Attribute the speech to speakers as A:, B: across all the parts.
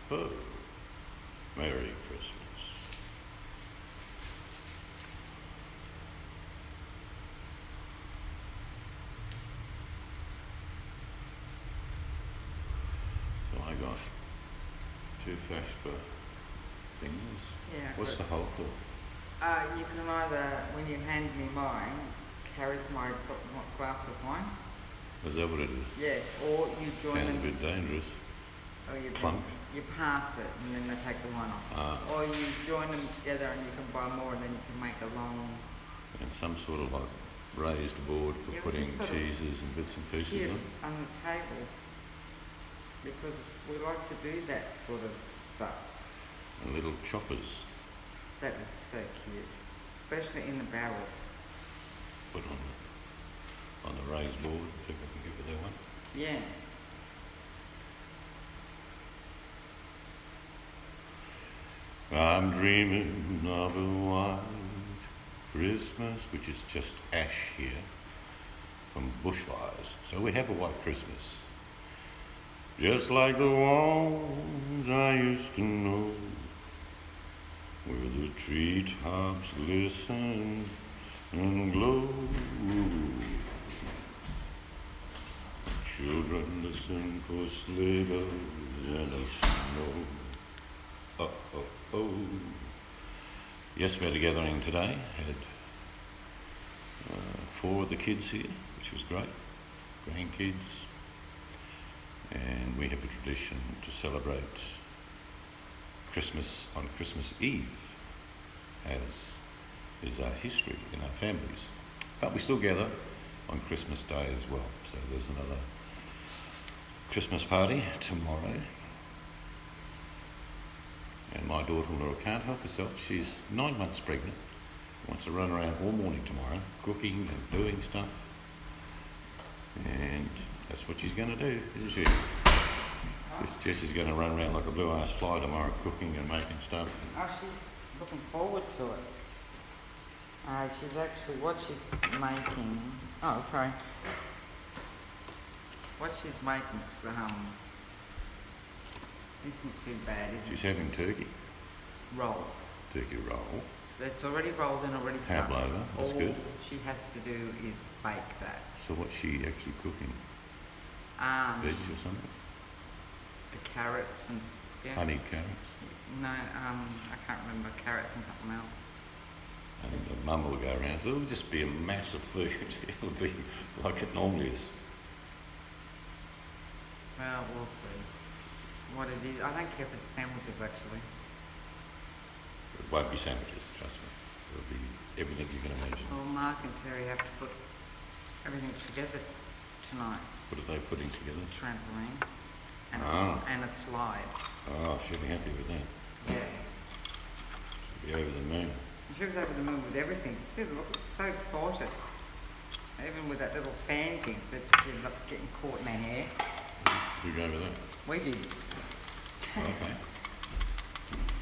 A: Oh, Merry Christmas. So I got 2 FASPA things.
B: Yeah.
A: What's the whole for?
B: You can either, when you hand me mine, carries my glass of wine.
A: Is that what it is?
B: Yeah. Or you join
A: Sounds
B: them.
A: a bit dangerous.
B: Or you
A: Clunk.
B: You pass it and then they take the wine off. Or you join them together and you can buy more and then you can make a long.
A: And some sort of like raised board for putting cheeses and bits and pieces
B: on the table, because we like to do that sort of stuff.
A: And little choppers.
B: That is so cute, especially in the barrel.
A: Put on the raised board. See if I can give it that one.
B: Yeah.
A: I'm dreaming of a white Christmas, which is just ash here from bushfires. So we have a white Christmas, just like the ones I used to know, where the treetops glisten and glow. Children listen for sleigh bells in the snow. Oh, oh, oh. Yes, we had a gathering today. Had 4 of the kids here, which was great. Grandkids. And we have a tradition to celebrate Christmas on Christmas Eve, as is our history in our families. But we still gather on Christmas Day as well. So there's another Christmas party tomorrow. And my daughter-in-law can't help herself. She's 9 months pregnant. Wants to run around all morning tomorrow, cooking and doing stuff. And that's what she's going to do, isn't she? Jessie's going to run around like a blue-ass fly tomorrow, cooking and making stuff.
B: Oh, she's looking forward to it. She's actually, what she's making... Oh, sorry. What she's making isn't too bad, is it?
A: She's having turkey.
B: Roll.
A: Turkey roll.
B: It's already rolled and already stuffed.
A: Pavlova, that's good.
B: All she has to do is bake that.
A: So what's she actually cooking? Veg or something?
B: The carrots and... Yeah.
A: Honeyed carrots?
B: No, I can't remember. Carrots and something else.
A: And the mum will go around. So it'll just be a massive food. It'll be like it normally is.
B: Well, we'll see what it is. I don't care if it's sandwiches, actually.
A: It won't be sandwiches, trust me. It'll be everything you can imagine.
B: Well, Mark and Terry have to put everything together tonight.
A: What are they putting together?
B: Trampoline and, and a slide.
A: Oh, she'll be happy with that.
B: Yeah.
A: She'll be over the moon.
B: She was over the moon with everything. See, look, so excited. Even with that little fan thing that she's getting caught in her hair.
A: Who gave her that?
B: We did.
A: Okay.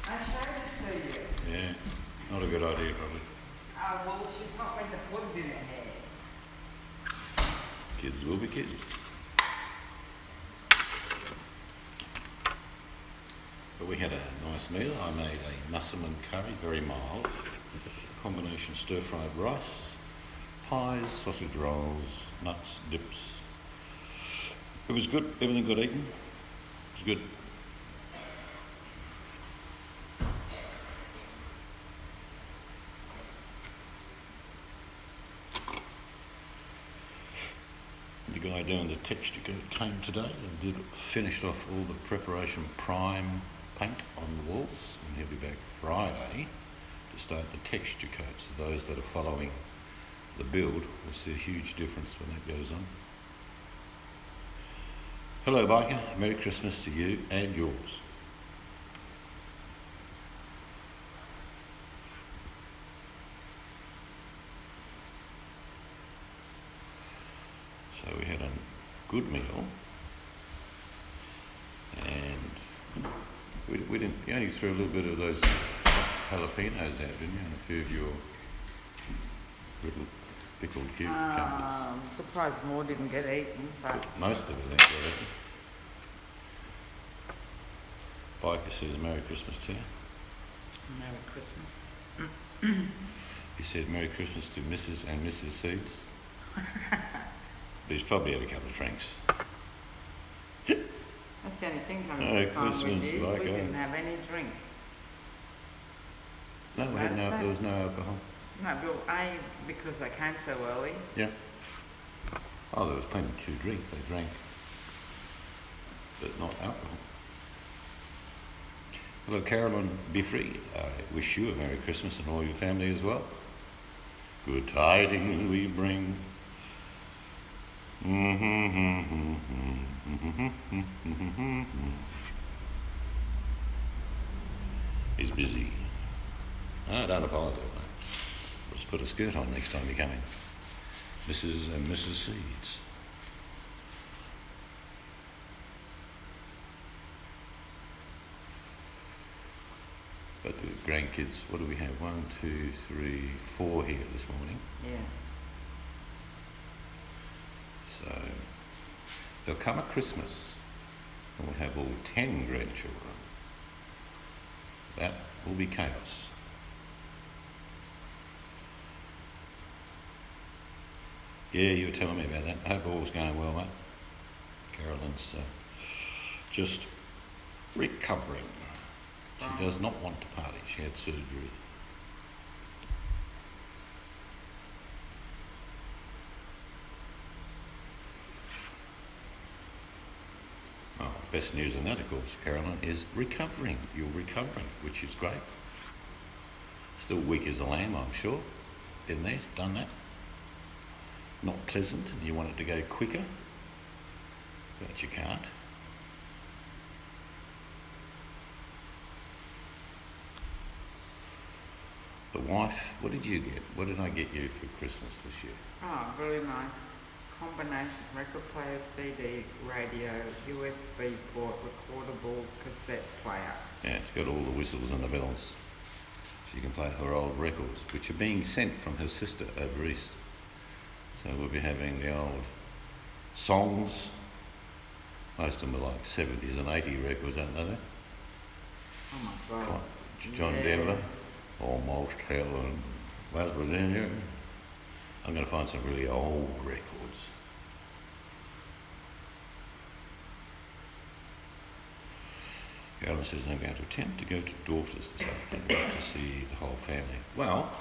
B: I showed it to you.
A: Yeah, not a good idea, probably.
B: Well, she's not meant to put it in her hair.
A: Kids will be kids. But we had a nice meal. I made a musselman curry, very mild. Combination stir-fried rice, pies, sausage rolls, nuts, dips. It was good. Everything got eaten. It was good. The guy doing the texture coat came today and finished off all the preparation prime paint on the walls, and he'll be back Friday to start the texture coats. So those that are following the build will see a huge difference when that goes on. Hello biker, Merry Christmas to you and yours. So we had a good meal, and we didn't. You only threw a little bit of those jalapenos out, didn't you? And a few of your little pickled cucumbers.
B: I'm surprised more didn't get eaten, but
A: Most of it didn't get eaten. Biker says Merry Christmas to you.
B: Merry Christmas.
A: He said Merry Christmas to Mrs. and Mrs. Seeds. But he's probably had a couple of drinks.
B: That's the only thing having
A: No,
B: a time
A: Christmas,
B: with you.
A: like
B: We
A: that.
B: didn't have any drink.
A: No, we had there was no alcohol.
B: No, but because they came so early.
A: Yeah. Oh, there was plenty to drink. They drank, but not alcohol. Hello, Carolyn Biffrey. I wish you a Merry Christmas and all your family as well. Good tidings we bring. He's busy. Oh, don't apologise, mate. Let's put a skirt on next time you come in. Mrs. and Mrs. Seeds. But the grandkids, what do we have? 1, 2, 3, 4 here this morning.
B: Yeah.
A: So there'll come a Christmas and we'll have all 10 grandchildren. That will be chaos. Yeah, you were telling me about that. I hope all's going well, mate. Carolyn's just recovering. She does not want to party. She had surgery. Well, best news in that, of course, Carolyn, is recovering. You're recovering, which is great. Still weak as a lamb, I'm sure. Been there, done that. Not pleasant, and you want it to go quicker, but you can't. The wife, what did you get? What did I get you for Christmas this year?
B: Oh, really nice combination record player, CD, radio, USB port, recordable cassette player.
A: Yeah, it's got all the whistles and the bells. She can play her old records, which are being sent from her sister over east. So we'll be having the old songs. Most of them are like 70s and 80s records, aren't they?
B: Oh my God.
A: John
B: Yeah.
A: Denver, Almost Hell and West Virginia. I'm going to find some really old records. Carolyn says I'm going to attempt to go to Daughters this afternoon to see the whole family. Well,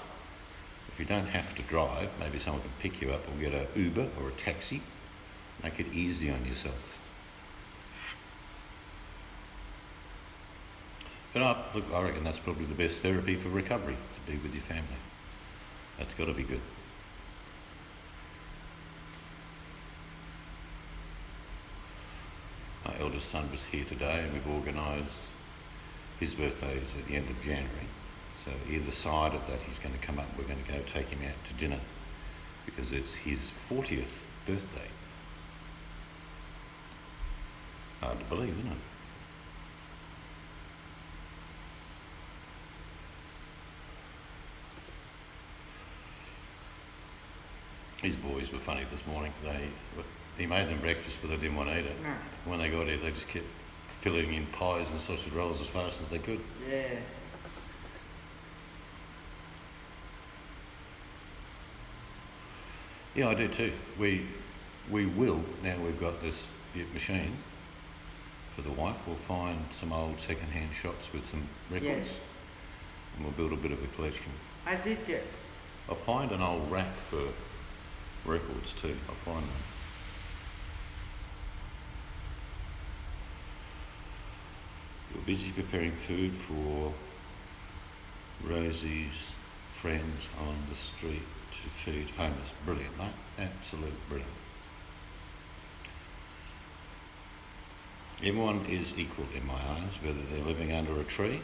A: if you don't have to drive, maybe someone can pick you up or get an Uber or a taxi. Make it easy on yourself. But look, I reckon that's probably the best therapy for recovery, to be with your family. That's got to be good. My eldest son was here today and we've organised, his birthday is at the end of January. So either side of that he's going to come up, we're going to go take him out to dinner because it's his 40th birthday. Hard to believe, isn't it? His boys were funny this morning. He made them breakfast, but they didn't want to eat it.
B: No.
A: When they got here, they just kept filling in pies and sausage rolls as fast as they could.
B: Yeah.
A: Yeah, I do too. We will, now we've got this machine for the wife, we'll find some old second-hand shops with some records.
B: Yes.
A: And we'll build a bit of a collection.
B: I did get.
A: I'll find an old rack for records too. I'll find them. You're busy preparing food for Rosie's friends on the street to feed homeless. Brilliant, mate. Absolute brilliant. Everyone is equal in my eyes, whether they're living under a tree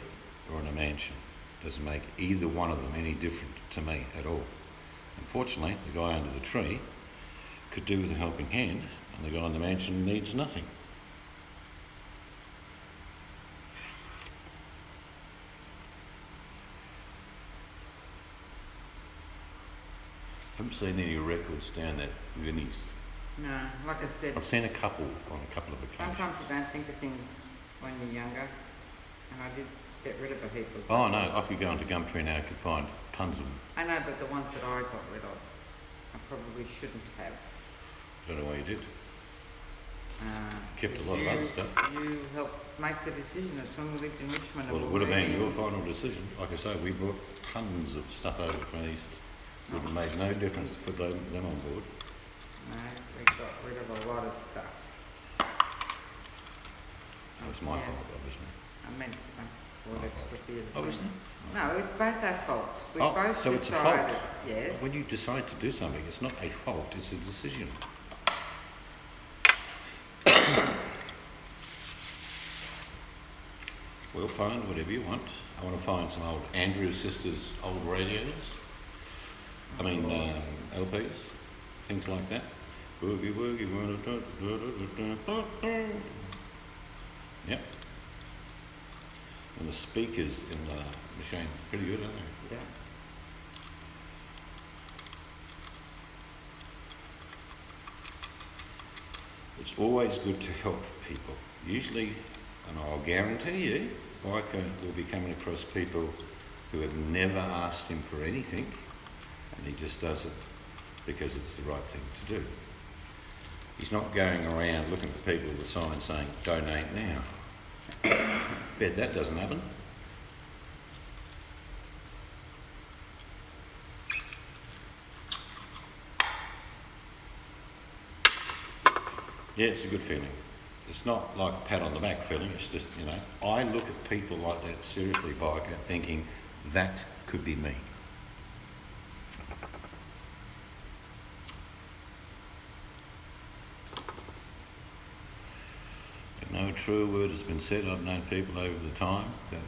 A: or in a mansion. Doesn't make either one of them any different to me at all. Unfortunately, the guy under the tree could do with a helping hand, and the guy in the mansion needs nothing. I haven't seen any records down at Vinnie's.
B: No, like I said.
A: I've seen a couple on a couple of occasions.
B: Sometimes you don't think of things when you're younger. and I did get rid of a heap of
A: Oh no,
B: books.
A: off you go into Gumtree now, you could find tons of them.
B: I know, but the ones that I got rid of, I probably shouldn't have.
A: Don't know why you did. Kept a lot of
B: You-
A: other stuff.
B: You helped make the decision. It's when we lived in Richmond. and
A: Well, it
B: we
A: would have
B: were
A: been
B: moving.
A: your final decision. Like I say, we brought tons of stuff over from East. Would have made no difference to put them on board.
B: No, we got rid of a lot of stuff.
A: That was my
B: Yeah.
A: fault, obviously.
B: I meant to make all
A: My
B: extra
A: fault.
B: for you.
A: Oh, isn't it?
B: No, it's both our fault. We
A: Oh,
B: both
A: so it's a
B: decided.
A: fault.
B: Yes.
A: When you decide to do something, it's not a fault, it's a decision. We'll find whatever you want. I want to find some old Andrew Sisters old radios. I mean, LPs, things like that. Boogie woogie, yep. And the speakers in the machine, pretty good, aren't they?
B: Yeah.
A: It's always good to help people. Usually, and I'll guarantee you, Biker will be coming across people who have never asked him for anything, and he just does it because it's the right thing to do. He's not going around looking for people with signs saying, donate now. Bet that doesn't happen. Yeah, it's a good feeling. It's not like a pat on the back feeling, it's just, you know, I look at people like that, seriously, Biker, thinking, that could be me. No truer word has been said. I've known people over the time that,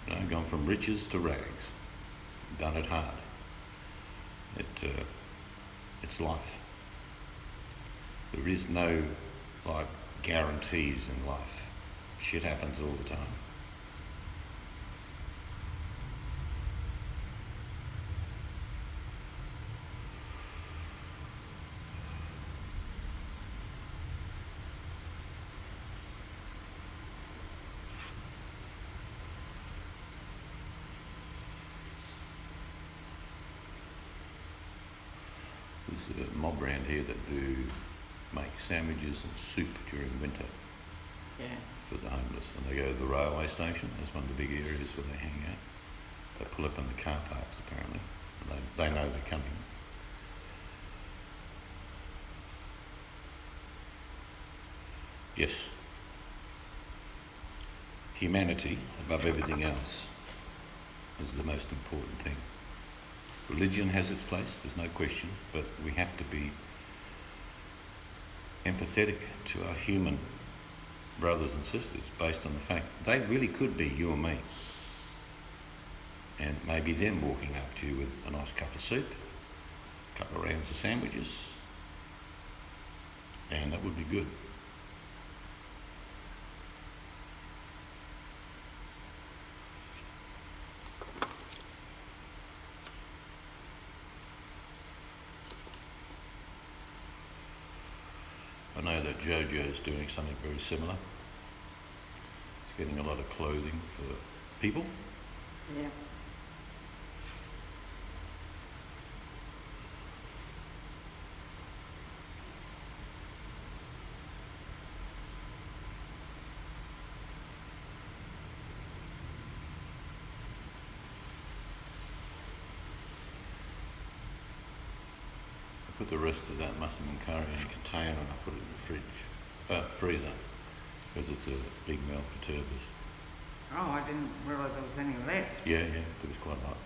A: you know, gone from riches to rags, done it hard. It's life. There is no like guarantees in life. Shit happens all the time. There's a mob around here that do make sandwiches and soup during winter
B: Yeah.
A: for the homeless, and they go to the railway station. That's one of the big areas where they hang out. They pull up in the car parks apparently, and they know they're coming. Yes. Humanity above everything else is the most important thing. Religion has its place, there's no question, but we have to be empathetic to our human brothers and sisters based on the fact they really could be you and me. And maybe them walking up to you with a nice cup of soup, a couple of rounds of sandwiches, and that would be good. I know that Jojo's doing something very similar. It's getting a lot of clothing for people.
B: Yeah.
A: I put the rest of that mustard curry in a container and I put it in the freezer, because it's a big meal for turbers.
B: Oh, I didn't realise there was any left.
A: Yeah, there was quite a lot.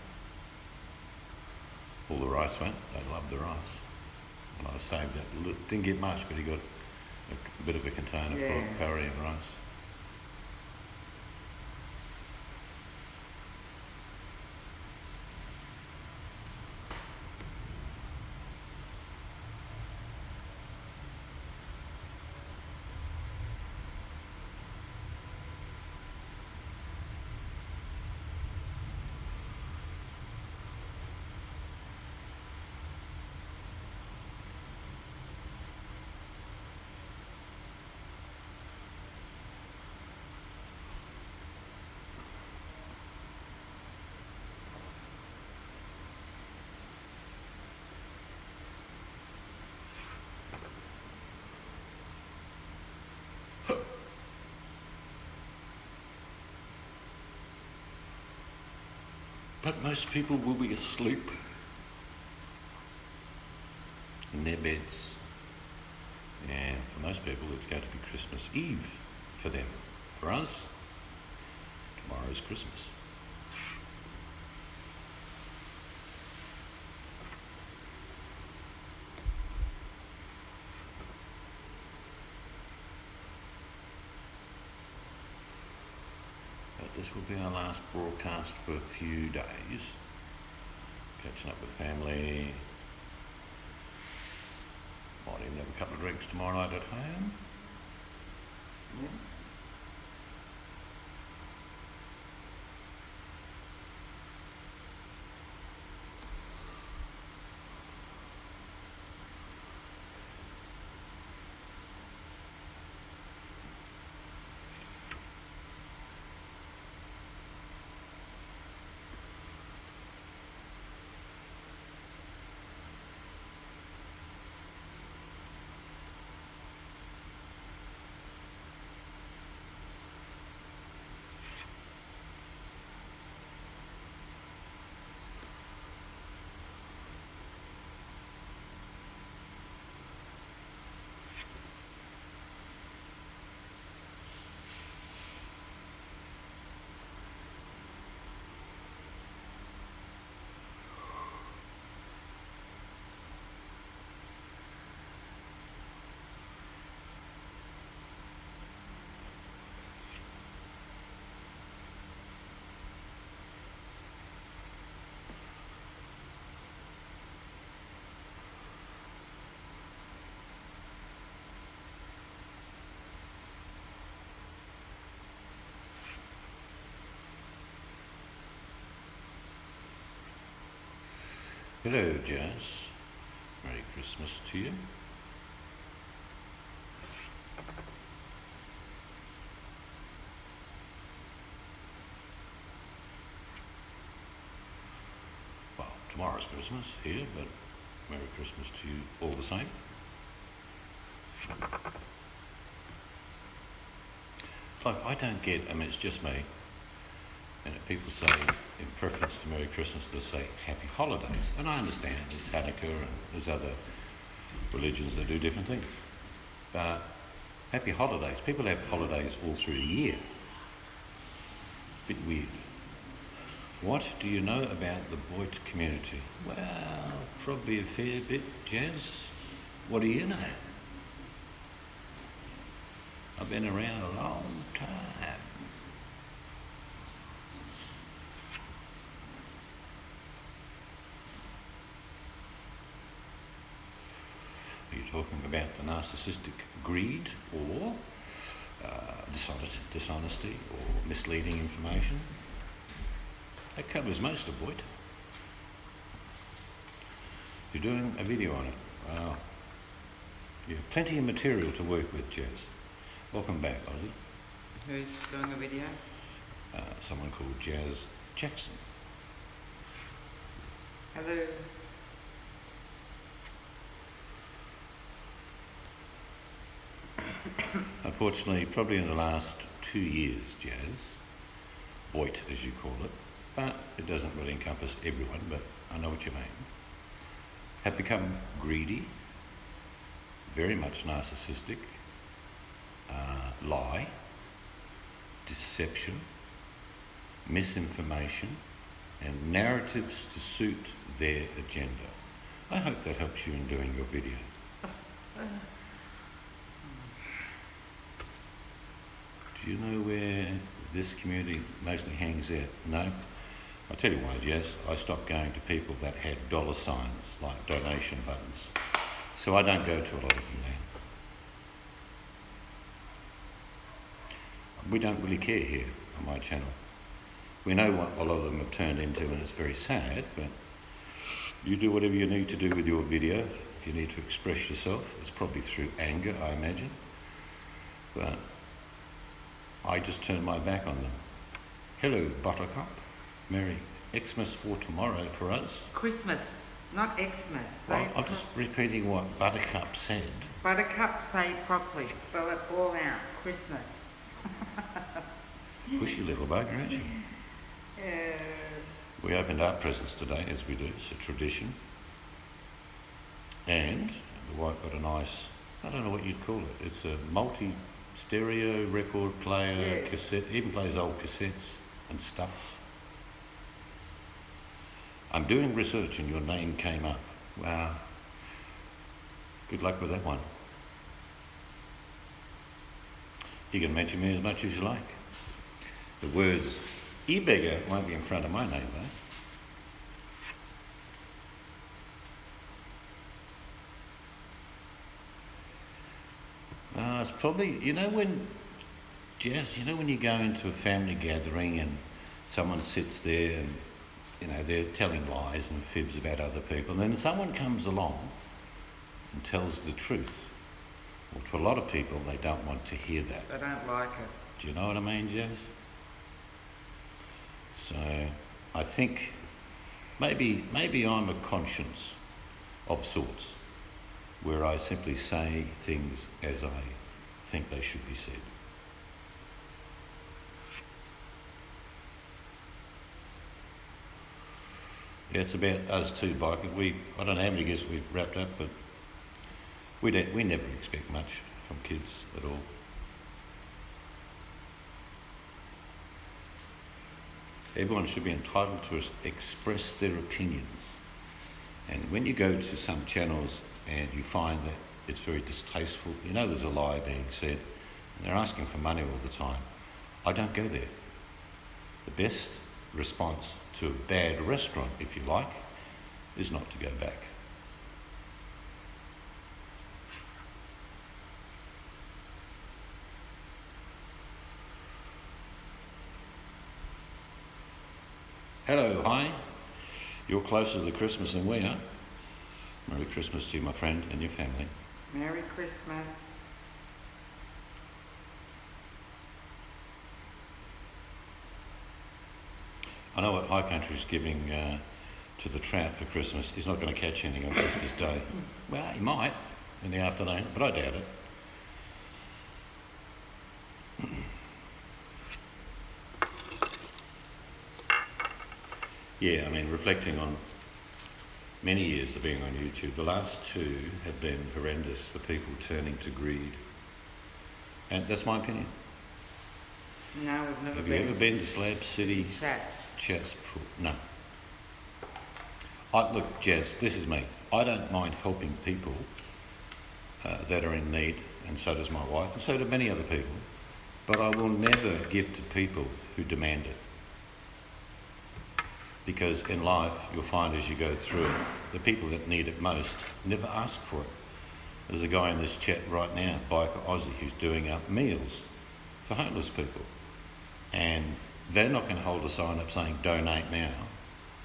A: All the rice went, they loved the rice. And I saved that, didn't get much, but he got a bit of a container full
B: Yeah.
A: of curry and rice. But most people will be asleep in their beds. And for most people, it's going to be Christmas Eve for them. For us, tomorrow's Christmas. But this will be our last broadcast for a few days. Catching up with family. Might even have a couple of drinks tomorrow night at home.
B: Yeah.
A: Hello, Jazz. Merry Christmas to you. Well, tomorrow's Christmas here, but Merry Christmas to you all the same. It's like I don't get, I mean, it's just me. You know, people say, in preference to Merry Christmas, they say Happy Holidays. And I understand there's Hanukkah and there's other religions that do different things. But Happy Holidays, people have holidays all through the year. Bit weird. What do you know about the Boit community? Well, probably a fair bit, Jazz. What do you know? I've been around a long time. Are you talking about the narcissistic greed or dishonesty or misleading information? That covers most of it. You're doing a video on it. Wow. You have plenty of material to work with, Jazz. Welcome back, Ozzy.
B: Who's doing a video?
A: Someone called Jazz Jackson.
B: Hello.
A: Unfortunately, probably in the last 2 years, Jazz, Boit as you call it, but it doesn't really encompass everyone, but I know what you mean, have become greedy, very much narcissistic, lie, deception, misinformation, and narratives to suit their agenda. I hope that helps you in doing your video. Do you know where this community mostly hangs out? No? I'll tell you why, Jess. I stopped going to people that had dollar signs, like donation buttons. So I don't go to a lot of them now. We don't really care here on my channel. We know what a lot of them have turned into, and it's very sad, but you do whatever you need to do with your video. If you need to express yourself, it's probably through anger, I imagine. But I just turned my back on them. Hello, Buttercup. Merry Xmas for tomorrow for us.
B: Christmas, not Xmas.
A: Well, I'm just repeating what Buttercup said.
B: Buttercup, say it properly. Spell it all out. Christmas.
A: Pushy little bugger, isn't she? We opened our presents today, as we do. It's a tradition. And the wife got a nice, I don't know what you'd call it. It's a multi-stereo record player,
B: Yeah.
A: cassette, even plays old cassettes and stuff. I'm doing research and your name came up. Wow. Good luck with that one. You can mention me as much as you like. The words e-beggar won't be in front of my name though. It's probably, when you go into a family gathering and someone sits there and, they're telling lies and fibs about other people, and then someone comes along and tells the truth. Well, to a lot of people, they don't want to hear that.
B: They don't like it.
A: Do you know what I mean, Jazz? So I think maybe I'm a conscience of sorts, where I simply say things as I think they should be said. Yeah, it's about us too, Biker. I don't know how many guests we've wrapped up, but we never expect much from kids at all. Everyone should be entitled to express their opinions. And when you go to some channels and you find that it's very distasteful, there's a lie being said, and they're asking for money all the time, I don't go there. The best response to a bad restaurant, if you like, is not to go back. Hello, hi. You're closer to Christmas than we are. Merry Christmas to you, my friend, and your family.
B: Merry Christmas.
A: I know what High Country's giving to the trout for Christmas. He's not going to catch anything on Christmas Day. Well, he might in the afternoon, but I doubt it. Yeah, reflecting on many years of being on YouTube, the last two have been horrendous for people turning to greed. And that's my opinion.
B: No, we've never
A: Have
B: been.
A: you ever been to Slab City? Chats? No. Look, Jazz, this is me. I don't mind helping people that are in need, and so does my wife, and so do many other people. But I will never give to people who demand it. Because in life, you'll find as you go through it, the people that need it most never ask for it. There's a guy in this chat right now, Biker Aussie, who's doing up meals for homeless people. And they're not going to hold a sign up saying, donate now.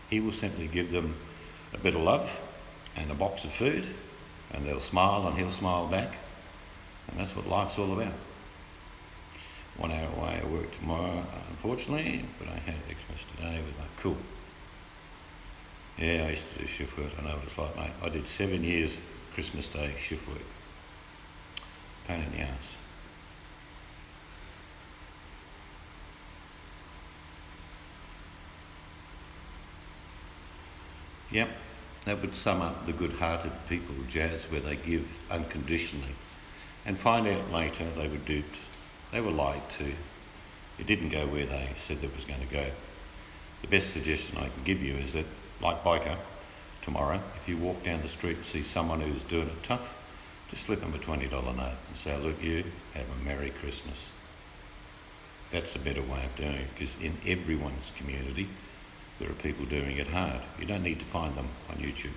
A: He will simply give them a bit of love and a box of food, and they'll smile and he'll smile back. And that's what life's all about. 1 hour away, I work tomorrow, unfortunately, but I had Xmas today with my cool. Yeah, I used to do shift work. I know what it's like, mate. I did 7 years Christmas Day shift work. Pain in the ass. Yep, that would sum up the good-hearted people, Jazz, where they give unconditionally and find out later they were duped. They were lied to. It didn't go where they said it was going to go. The best suggestion I can give you is that, like Biker, tomorrow, if you walk down the street and see someone who's doing it tough, just slip them a $20 note and say, look, you have a Merry Christmas. That's a better way of doing it, because in everyone's community, there are people doing it hard. You don't need to find them on YouTube.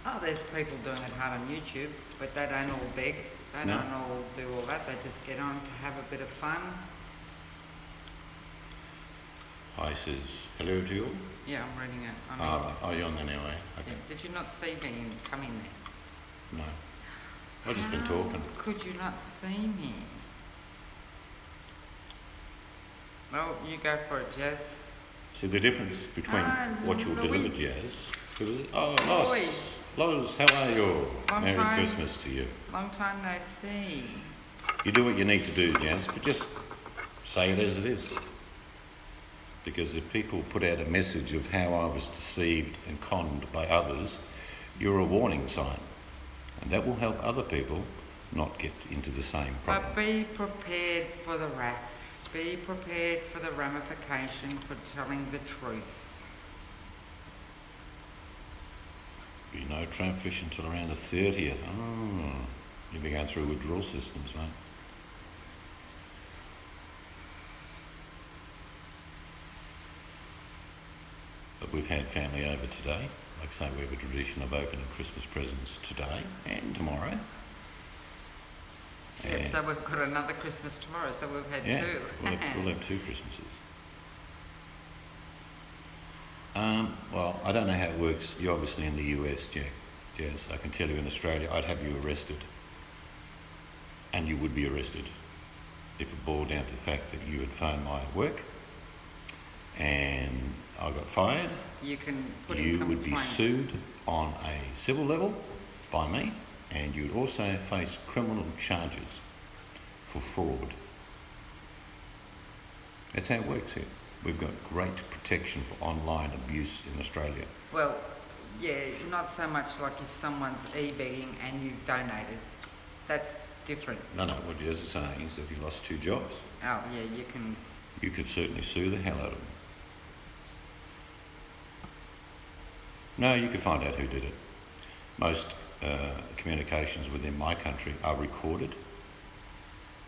B: Oh, there's people doing it hard on YouTube, but they don't all beg. They
A: No.
B: don't all do all that. They just get on to have a bit of fun.
A: Hi says, hello to you.
B: Yeah, I'm reading it. I mean,
A: Oh, you're on there now, eh? Okay.
B: yeah, did you not see me coming there?
A: No. I've just been talking.
B: Could you not see me? Well, you go for it, Jazz.
A: See the difference between what you'll deliver,
B: Louise.
A: Jazz. Who is it? Oh,
B: Louise.
A: Loz, how are you?
B: Long
A: Merry
B: time.
A: Christmas to you.
B: Long time no see.
A: You do what you need to do, Jazz, but just say it as it is. Because if people put out a message of how I was deceived and conned by others, you're a warning sign. And that will help other people not get into the same problem.
B: But be prepared for the wrath. Be prepared for the ramification for telling the truth.
A: Be no trout fish until around the 30th. Oh, you'll be going through withdrawal systems, mate. But we've had family over today. Like I say, we have a tradition of opening Christmas presents today and tomorrow.
B: Yep, so we've got another Christmas tomorrow, so we've had two.
A: we'll have two Christmases. Well, I don't know how it works. You're obviously in the US, Jazz. I can tell you in Australia, I'd have you arrested. And you would be arrested if it boiled down to the fact that you had phoned my work and I got fired.
B: You can put in
A: You
B: complaints.
A: would be sued on a civil level by me, and you'd also face criminal charges for fraud. That's how it works here. We've got great protection for online abuse in Australia.
B: Well, yeah, not so much like if someone's e-begging and you've donated. That's different.
A: No, what Jez is saying is that if you lost 2 jobs,
B: Oh, yeah, you can...
A: you could certainly sue the hell out of them. No, you could find out who did it. Most communications within my country are recorded.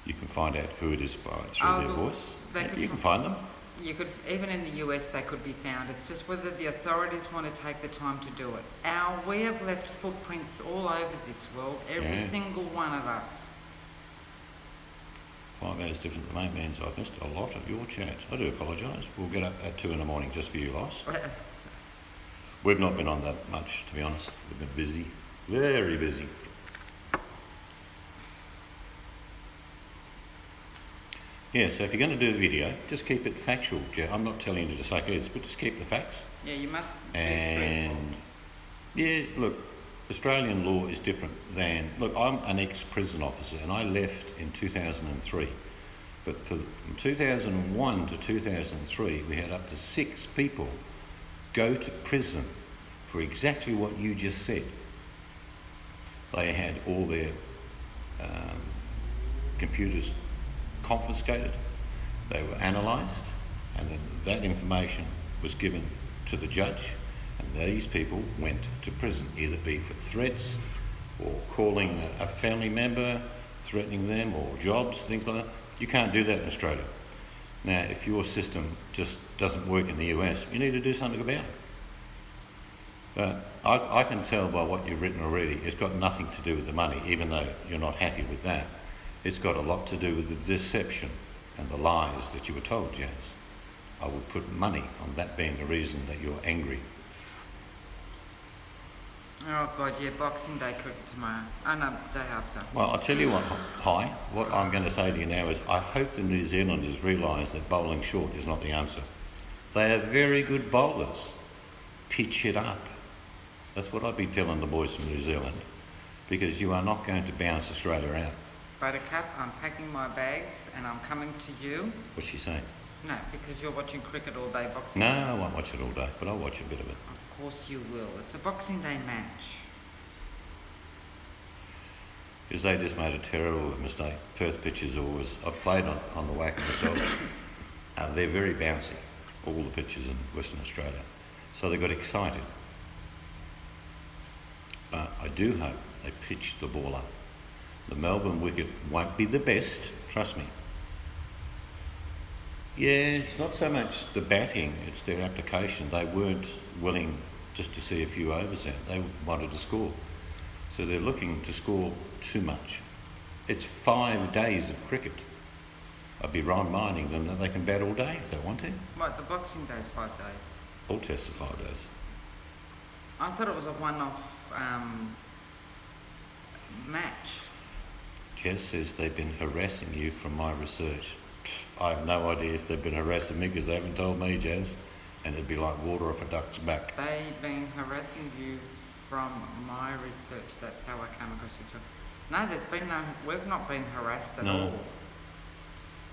A: You can find out who it is through their voice. You can find them.
B: You could, even in the US, they could be found. It's just whether the authorities want to take the time to do it. We have left footprints all over this world, every single one of us.
A: 5 hours different than 8 means I've missed a lot of your chat. I do apologise. We'll get up at 2 in the morning just for you, Loss. We've not been on that much, to be honest. We've been busy, very busy. Yeah, so if you're going to do a video, just keep it factual, Jeff. I'm not telling you to say it, but just keep the facts.
B: Yeah, you must be
A: And yeah, look, Australian law is different than... Look, I'm an ex-prison officer and I left in 2003. But from 2001 to 2003, we had up to 6 people go to prison for exactly what you just said. They had all their computers confiscated, they were analysed, and then that information was given to the judge, and these people went to prison, either be for threats or calling a family member, threatening them, or jobs, things like that. You can't do that in Australia. Now, if your system just doesn't work in the US, you need to do something about it. But I can tell by what you've written already, it's got nothing to do with the money, even though you're not happy with that. It's got a lot to do with the deception and the lies that you were told, Jazz. I would put money on that being the reason that you're angry.
B: Oh God, yeah, Boxing Day cricket tomorrow. Oh no, day after.
A: Well, I'll tell you what, what I'm going to say to you now is I hope the New Zealanders realise that bowling short is not the answer. They are very good bowlers. Pitch it up. That's what I'd be telling the boys from New Zealand, because you are not going to bounce Australia out.
B: Buttercup, I'm packing my bags and I'm coming to you.
A: What's she saying?
B: No, because you're watching cricket all day, Boxing
A: No,
B: Day.
A: I won't watch it all day, but I'll watch a bit of it.
B: Of course you will. It's a Boxing Day match.
A: Because they just made a terrible mistake. Perth pitches always... I've played on the whack myself. They're very bouncy, all the pitches in Western Australia. So they got excited. But I do hope they pitch the ball up. The Melbourne wicket won't be the best, trust me. Yeah, it's not so much the batting, it's their application. They weren't willing just to see a few overs out. They wanted to score. So they're looking to score too much. It's 5 days of cricket. I'd be reminding them that they can bat all day if they want to.
B: What, the Boxing Day's 5 days?
A: All tests are 5 days.
B: I thought it was a one-off match.
A: Jez says they've been harassing you from my research. I have no idea if they've been harassing me because they haven't told me, Jez. And it'd be like water off a duck's back.
B: They've been harassing you from my research. That's how I came across you. No, we've not been harassed at all.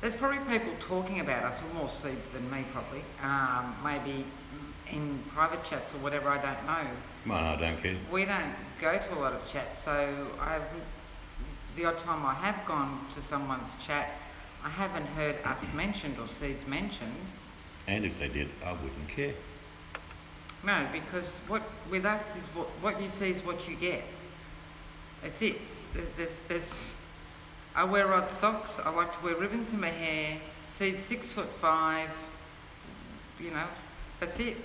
B: There's probably people talking about us with more seeds than me, probably. Maybe in private chats or whatever, I don't know.
A: Well, I don't care.
B: We don't go to a lot of chats, so the odd time I have gone to someone's chat, I haven't heard us mentioned or seeds mentioned.
A: And if they did, I wouldn't care.
B: No, because what with us is what you see is what you get. That's it. There's I wear odd socks. I like to wear ribbons in my hair. Seed's 6'5". You know, that's it.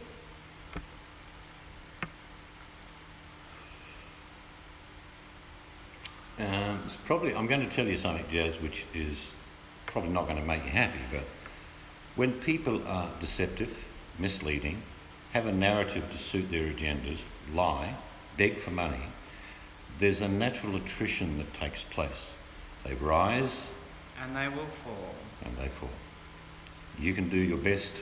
A: It's probably, I'm going to tell you something, Jazz, which is probably not going to make you happy, but when people are deceptive, misleading, have a narrative to suit their agendas, lie, beg for money, there's a natural attrition that takes place. They rise
B: and they will fall.
A: And they fall. You can do your best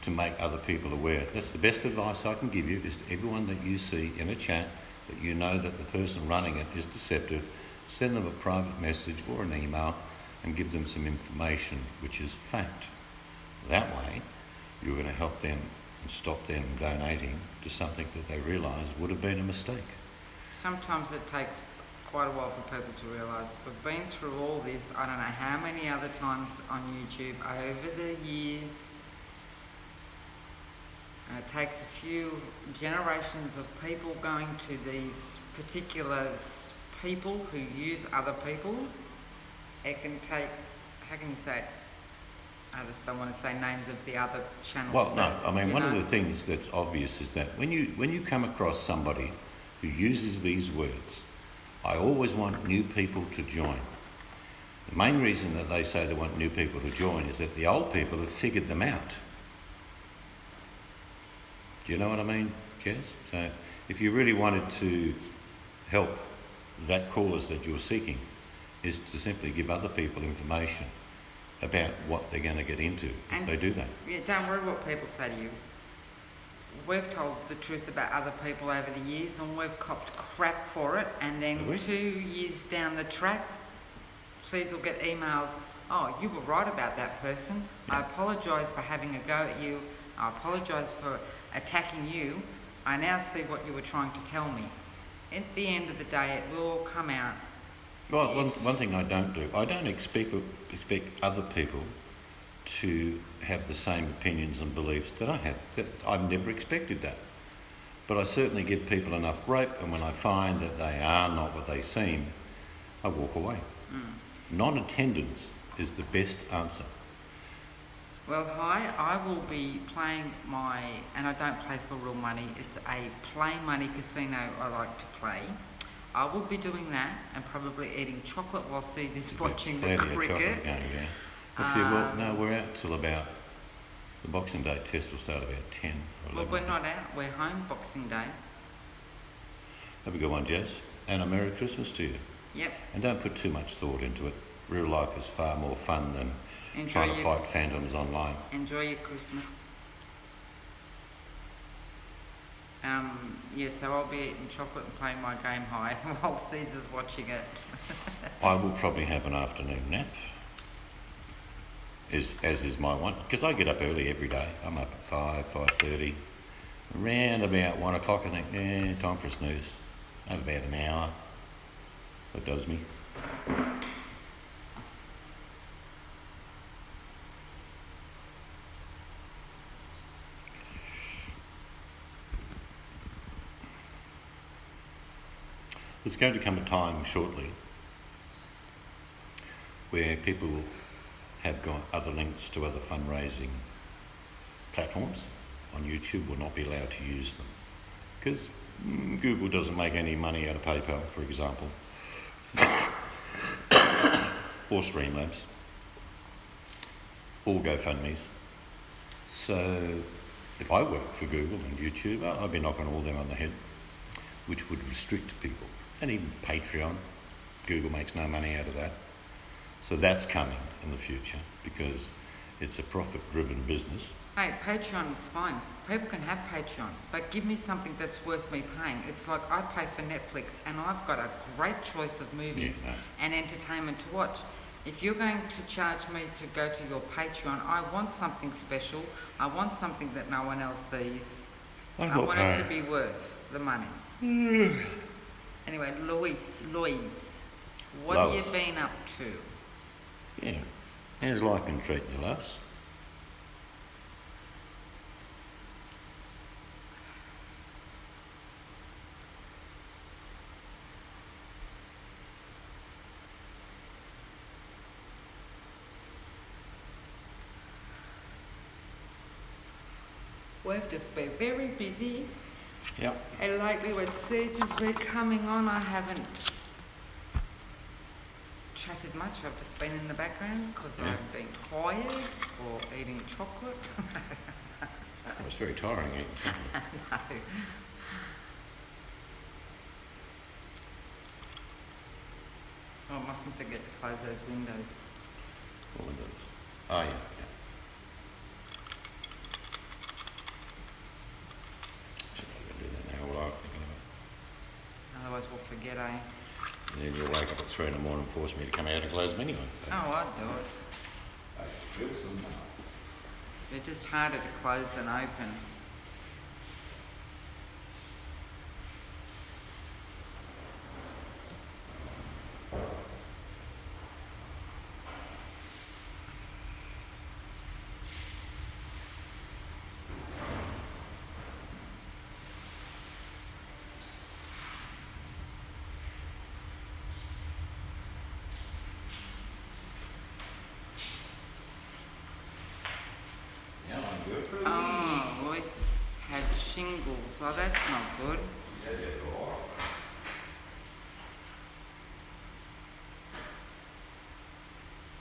A: to make other people aware. That's the best advice I can give you, is to everyone that you see in a chat that you know that the person running it is deceptive, send them a private message or an email and give them some information which is fact. That way you're going to help them and stop them donating to something that they realise would have been a mistake.
B: Sometimes it takes quite a while for people to realise. We've been through all this, I don't know how many other times on YouTube over the years. And it takes a few generations of people going to these particular people who use other people. It can take, how can you say it? I just don't want to say names of the other channels.
A: Well, no, I mean, one of the things that's obvious is that when you come across somebody who uses these words, I always want new people to join. The main reason that they say they want new people to join is that the old people have figured them out. Do you know what I mean, Jess? So if you really wanted to help that cause that you're seeking, is to simply give other people information about what they're going to get into if they do that.
B: Yeah, don't worry what people say to you. We've told the truth about other people over the years and we've copped crap for it, and then 2 years down the track, Seeds will get emails, oh, you were right about that person. Yeah. I apologise for having a go at you. I apologise for attacking you. I now see what you were trying to tell me. At the end of the day, it will all come out.
A: Well, one thing I don't do, I don't expect other people to have the same opinions and beliefs that I have. I've never expected that. But I certainly give people enough rope, and when I find that they are not what they seem, I walk away. Non-attendance is the best answer.
B: Well, hi, I will be playing and I don't play for real money, it's a play money casino I like to play. I will be doing that and probably eating chocolate while Seed is watching the cricket.
A: Actually, no, we're out till about, the Boxing Day test will start about 10 or 11.
B: Well, we're not out, we're home Boxing Day.
A: Have a good one, Jess, and a Merry Christmas to you.
B: Yep.
A: And don't put too much thought into it. Real life is far more fun than trying to fight phantoms online.
B: Enjoy your Christmas. So I'll be eating chocolate and playing my game high while Seeds is watching it.
A: I will probably have an afternoon nap, as is my one, because I get up early every day. I'm up at 5:30. Around about 1 o'clock, I think, time for a snooze. I have about an hour. That does me. There's going to come a time shortly where people have got other links to other fundraising platforms on YouTube, will not be allowed to use them because Google doesn't make any money out of PayPal, for example, or Streamlabs, or GoFundMes. So if I work for Google and YouTube, I'd be knocking all them on the head, which would restrict people. And even Patreon, Google makes no money out of that. So that's coming in the future because it's a profit-driven business.
B: Hey, Patreon, it's fine. People can have Patreon, but give me something that's worth me paying. It's like I pay for Netflix and I've got a great choice of movies and entertainment to watch. If you're going to charge me to go to your Patreon, I want something special. I want something that no one else sees. I want it to be worth the money. Anyway, Louise, what have you been up to?
A: Yeah, how's life been treating you, Loves?
B: We've just been very busy.
A: Yep.
B: And lately when seasons been coming on, I haven't chatted much. I've just been in the background because I've been tired or eating chocolate.
A: It was very tiring eating chocolate.
B: No. Oh, I mustn't forget to close those windows.
A: What windows? Oh, yeah. Should I go do that now? What I was thinking about.
B: Otherwise we'll forget, eh?
A: And then you'll wake up at 3 in the morning and force me to come out and close them anyway.
B: Oh, I'd do it.
A: I should feel some now.
B: They're just harder to close than open. Oh, we had shingles. Oh, that's not good.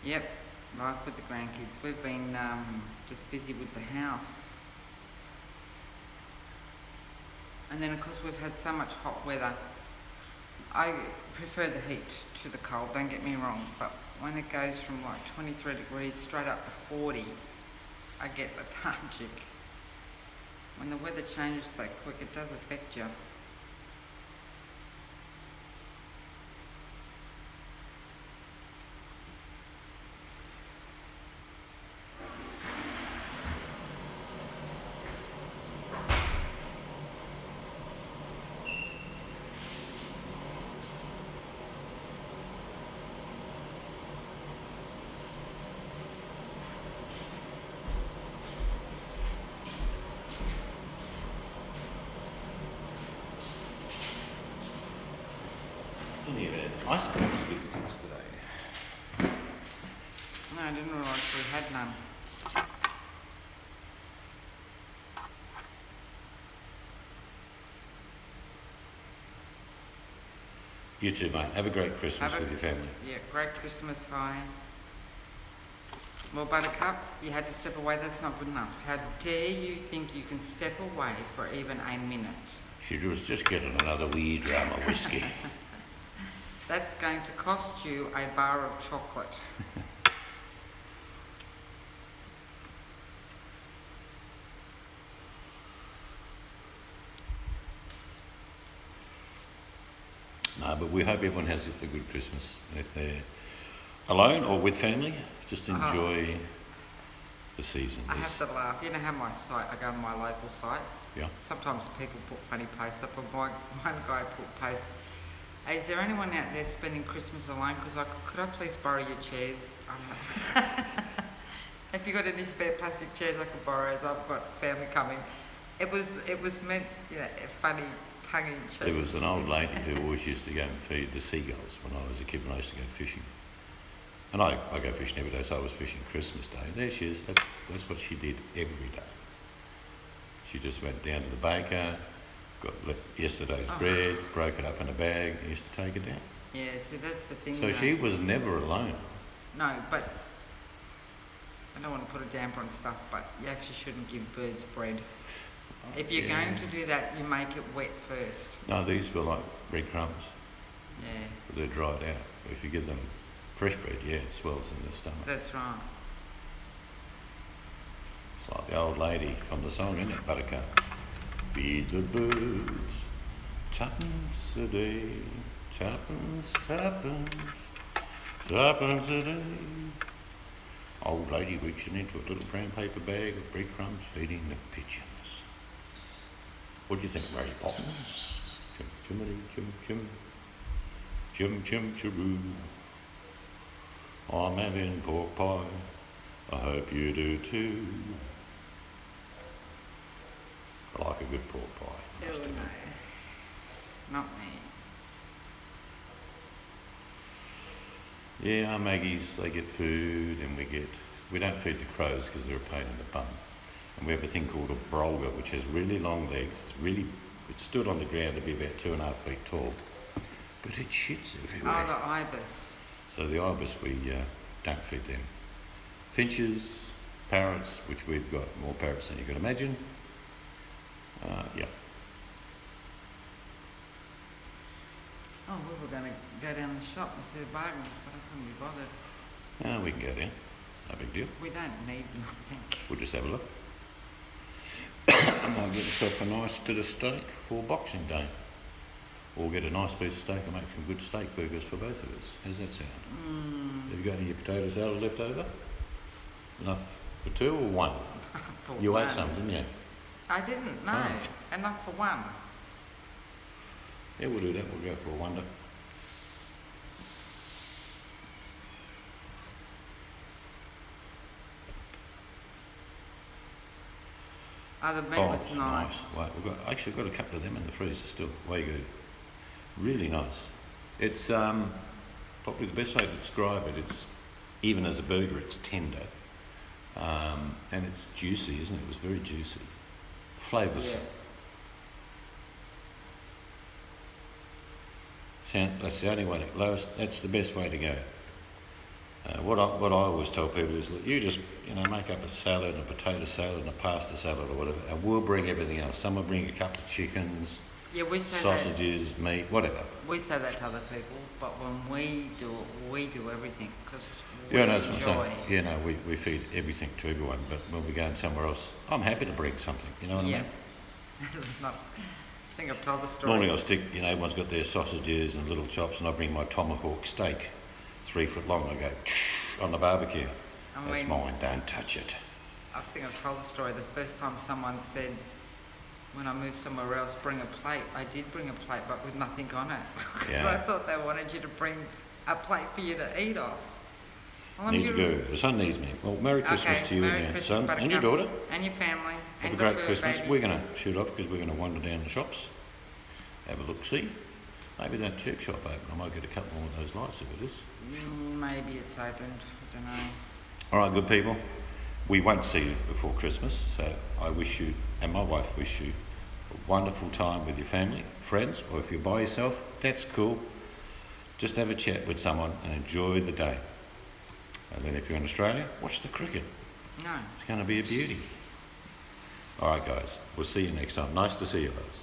B: Yep, life with the grandkids. We've been just busy with the house. And then of course we've had so much hot weather. I prefer the heat to the cold, don't get me wrong, but when it goes from like 23 degrees straight up to 40, I get lethargic. When the weather changes so quick, it does affect you.
A: In the event, I suppose we get the cuts today.
B: No, I didn't realise we had none.
A: You too, mate. Have a great Christmas with your family.
B: Yeah, great Christmas, hi. Well, Buttercup, you had to step away. That's not good enough. How dare you think you can step away for even a minute?
A: She was just getting another wee dram of whiskey.
B: That's going to cost you a bar of chocolate.
A: No, but we hope everyone has a good Christmas. If they're alone or with family, just enjoy the season.
B: I have to laugh. You know how my site, I go on my local sites?
A: Yeah.
B: Sometimes people put funny posts up. One guy put post, "Hey, is there anyone out there spending Christmas alone? Because could I please borrow your chairs? If you got any spare plastic chairs I could borrow, as I've got family coming." It was meant, you know, funny, tongue-in-cheek.
A: There was an old lady who always used to go and feed the seagulls when I was a kid when I used to go fishing. And I go fishing every day, so I was fishing Christmas Day. There she is. That's what she did every day. She just went down to the baker, got yesterday's bread, broke it up in a bag, and used to take it down.
B: Yeah, see, that's the thing.
A: So she was never alone.
B: No, but I don't want to put a damper on stuff, but you actually shouldn't give birds bread. If you're going to do that, you make it wet first.
A: No, these were like breadcrumbs.
B: Yeah.
A: But they're dried out. If you give them fresh bread, yeah, it swells in their stomach.
B: That's right.
A: It's like the old lady from the song, isn't it, Buttercup? Feed the birds, twopence a day, twopence, twopence. Happens today. Old lady reaching into a little brown paper bag of breadcrumbs, feeding the pigeons. What do you think, Mary Poppins? Chim chimity chim chim. Chim chim chiroo. I'm having pork pie. I hope you do too. I like a good pork pie. I must admit.
B: Not me.
A: Yeah, our Maggies, they get food, and we don't feed the crows because they're a pain in the bum. And we have a thing called a brolga, which has really long legs. It stood on the ground to be about 2.5 feet tall, but it shits everywhere.
B: Oh, the ibis.
A: So the ibis, we don't feed them. Finches, parrots, which we've got more parrots than you can imagine. Yeah.
B: Oh, we were going to go down the shop and see the bargains, but I couldn't be bothered.
A: We can go there. No big deal.
B: We don't need nothing.
A: We'll just have a look. I might get myself a nice bit of steak for Boxing Day. Or get a nice piece of steak and make some good steak burgers for both of us. How's that sound? Have you got any of your potato salad left over? Enough for two or one? You ate some, didn't you?
B: I didn't, no.
A: Oh.
B: Enough for one.
A: Yeah, we'll do that. We'll go for a wonder.
B: Oh, the meat was nice.
A: Well, we've got a couple of them in the freezer still. Way good. Really nice. It's probably the best way to describe it. It's even as a burger, it's tender, and it's juicy, isn't it? It was very juicy, flavoursome. Yeah. That's the only way. That's the best way to go. What I always tell people is, look, you just make up a salad, a potato salad, and a pasta salad, or whatever, and we'll bring everything else. Some will bring a couple of chickens.
B: Yeah, we say
A: sausages, meat, whatever.
B: We say that to other people, but when we do everything because we
A: Yeah, no, that's what I'm
B: enjoy.
A: saying. Yeah, no, we feed everything to everyone, but when we're going somewhere else, I'm happy to bring something, you know what I mean?
B: I think I've told the story.
A: Normally I'll stick, everyone's got their sausages and little chops, and I bring my tomahawk steak, 3 foot long, and I go on the barbecue. That's mine, don't touch it.
B: I think I've told the story. The first time someone said, when I moved somewhere else, bring a plate. I did bring a plate, but with nothing on it. Because I thought they wanted you to bring a plate for you to eat off. Well,
A: need to go. The son needs me. Well, Merry Christmas to you and your son and your daughter.
B: And your family.
A: Have
B: and
A: a great Christmas.
B: Baby.
A: We're going to shoot off because we're going to wander down the shops, have a look-see. Maybe that church shop open. I might get a couple more of those lights if it is.
B: Maybe it's opened. I don't know.
A: All right, good people. We won't see you before Christmas, so I wish you and my wife wish you a wonderful time with your family, friends, or if you're by yourself, that's cool. Just have a chat with someone and enjoy the day. And then if you're in Australia, watch the cricket.
B: No.
A: It's going to be a beauty. All right, guys. We'll see you next time. Nice to see you, guys.